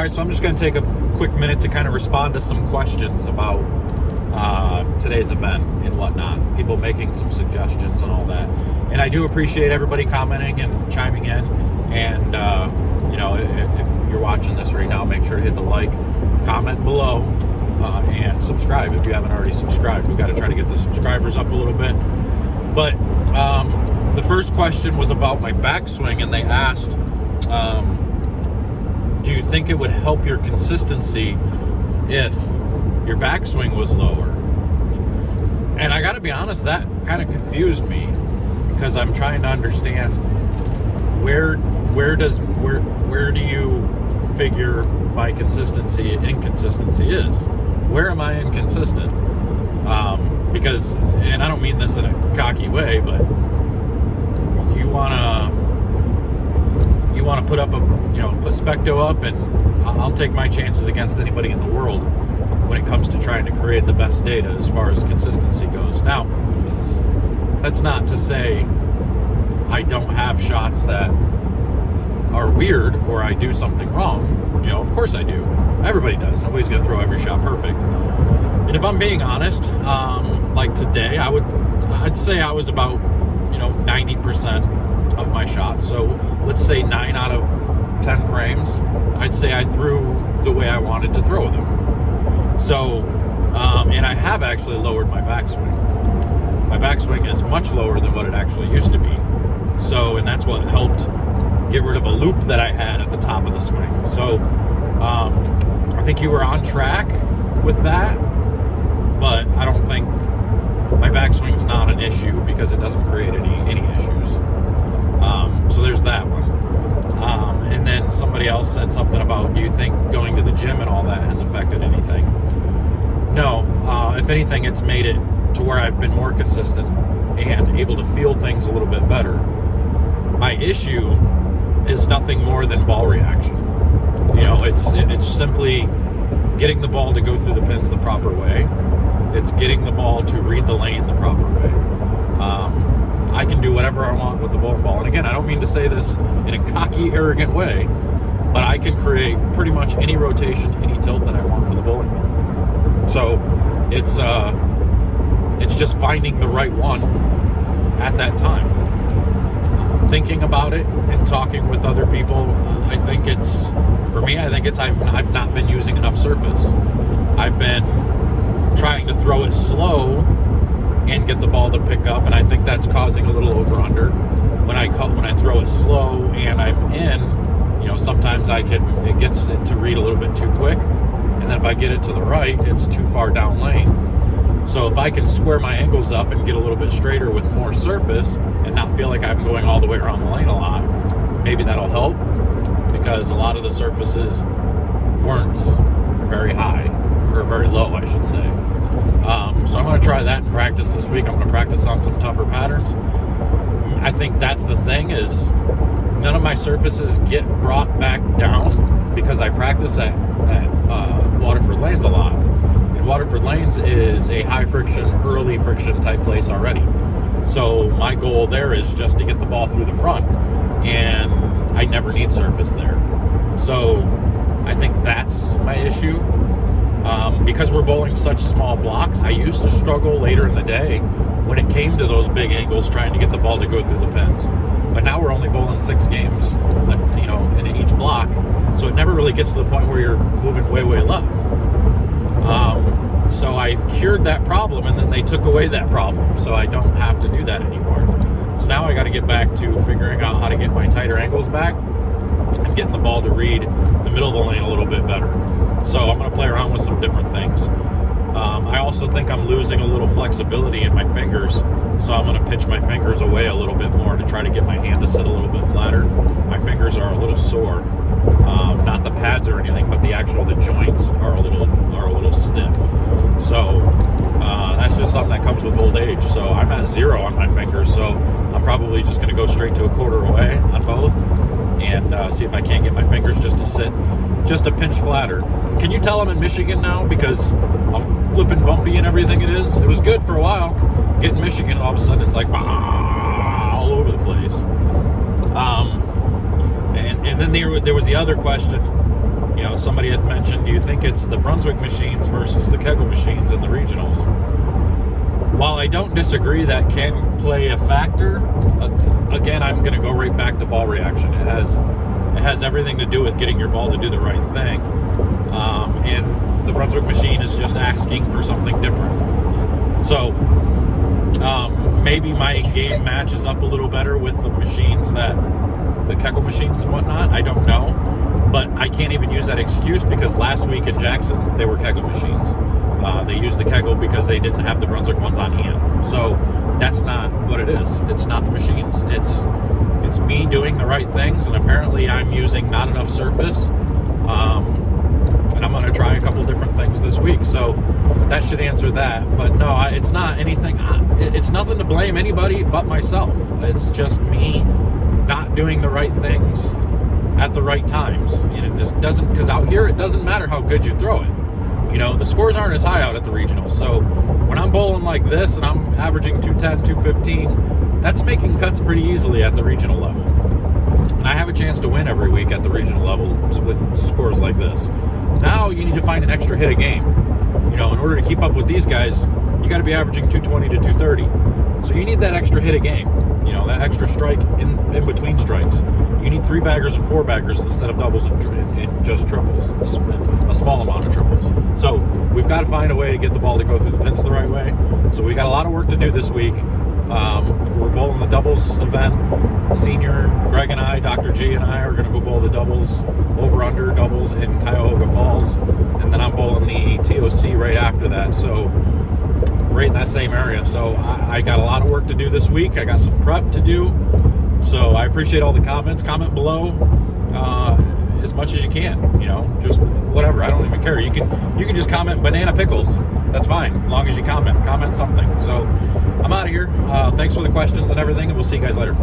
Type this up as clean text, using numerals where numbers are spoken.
right, so I'm just going to take a quick minute to kind of respond to some questions about today's event and whatnot. People making some suggestions and all that. And I do appreciate everybody commenting and chiming in. And, if you're watching this right now, make sure to hit the like, comment below, and subscribe if you haven't already subscribed. We've got to try to get the subscribers up a little bit. But the first question was about my backswing, and they asked, do you think it would help your consistency if your backswing was lower? And I got to be honest, that kind of confused me, because I'm trying to understand where do you figure my inconsistency is? Where am I inconsistent? Because, and I don't mean this in a cocky way, but you wanna put up put Specto up, and I'll take my chances against anybody in the world when it comes to trying to create the best data as far as consistency goes. Now, that's not to say I don't have shots that are weird or I do something wrong. Of course I do. Everybody does. Nobody's going to throw every shot perfect. And if I'm being honest, like today, I'd say I was about 90% of my shots. So let's say 9 out of 10 frames, I'd say I threw the way I wanted to throw them. So, and I have actually lowered my backswing. My backswing is much lower than what it actually used to be. So, and that's what helped get rid of a loop that I had at the top of the swing. So, I think you were on track with that, but I don't think my backswing's not an issue because it doesn't create any issues. So there's that one. And then somebody else said something about, do you think going to the gym and all that has affected anything? No. If anything, it's made it to where I've been more consistent and able to feel things a little bit better. My issue is nothing more than ball reaction. It's simply getting the ball to go through the pins the proper way. It's getting the ball to read the lane the proper way. I can do whatever I want with the bowling ball. And again, I don't mean to say this in a cocky, arrogant way, but I can create pretty much any rotation, any tilt that I want with a bowling ball. So it's just finding the right one at that time. Thinking about it and talking with other people, I think it's I've not been using enough surface. I've been trying to throw it slow and get the ball to pick up, and I think that's causing a little over-under. When I throw it slow and I'm in, sometimes it gets it to read a little bit too quick, and then if I get it to the right, it's too far down lane. So if I can square my angles up and get a little bit straighter with more surface and not feel like I'm going all the way around the lane a lot, maybe that'll help, because a lot of the surfaces weren't very high, or very low, I should say. So I'm going to try that in practice this week. I'm going to practice on some tougher patterns. I think that's the thing, is none of my surfaces get brought back down because I practice at Waterford Lanes a lot. And Waterford Lanes is a high friction, early friction type place already. So my goal there is just to get the ball through the front, and I never need surface there. So I think that's my issue. Because we're bowling such small blocks, I used to struggle later in the day when it came to those big angles trying to get the ball to go through the pins. But now we're only bowling 6 games, in each block, so it never really gets to the point where you're moving way, way left. So I cured that problem, and then they took away that problem, so I don't have to do that anymore. So now I got to get back to figuring out how to get my tighter angles back and getting the ball to read the middle of the lane a little bit better. So I'm going to play around with some different things. I also think I'm losing a little flexibility in my fingers, so I'm going to pitch my fingers away a little bit more to try to get my hand to sit a little bit flatter. My fingers are a little sore, not the pads or anything, but the joints are a little stiff. So that's just something that comes with old age. So I'm at 0 on my fingers, so I'm probably just going to go straight to a quarter away on both and see if I can't get my fingers just to sit just a pinch flatter. Can you tell I'm in Michigan now? Because how flippin' bumpy and everything it is. It was good for a while. Getting Michigan, all of a sudden it's like all over the place. And then there was the other question. Somebody had mentioned, do you think it's the Brunswick machines versus the Kegel machines in the regionals? While I don't disagree that can play a factor, again, I'm going to go right back to ball reaction. It has everything to do with getting your ball to do the right thing. And the Brunswick machine is just asking for something different. So maybe my game matches up a little better with the machines the Kegel machines and whatnot. I don't know. But I can't even use that excuse because last week in Jackson, they were Kegel machines. They used the Kegel because they didn't have the Brunswick ones on hand. So that's not what it is. It's not the machines. It's me doing the right things, and apparently I'm using not enough surface. And I'm going to try a couple different things this week. So that should answer that. But no, it's not anything. It's nothing to blame anybody but myself. It's just me not doing the right things at the right times. It just doesn't, because out here it doesn't matter how good you throw it. The scores aren't as high out at the regional. So when I'm bowling like this and I'm averaging 210, 215, that's making cuts pretty easily at the regional level. And I have a chance to win every week at the regional level with scores like this. Now you need to find an extra hit a game. In order to keep up with these guys, you got to be averaging 220 to 230. So you need that extra hit a game. That extra strike in between strikes. You need 3-baggers and 4-baggers instead of doubles and just triples. It's a small amount of triples. So we've got to find a way to get the ball to go through the pins the right way. So we got a lot of work to do this week. We're bowling the doubles event. Senior Greg and I, Dr. G and I, are going to go bowl the doubles, over-under doubles in Cuyahoga Falls. And then I'm bowling the TOC right after that. So right in that same area. So I got a lot of work to do this week. I got some prep to do. So I appreciate all the comments. Comment below as much as you can. Just whatever. I don't even care. You can just comment banana pickles. That's fine, as long as you comment something. So I'm out of here. Thanks for the questions and everything, and we'll see you guys later.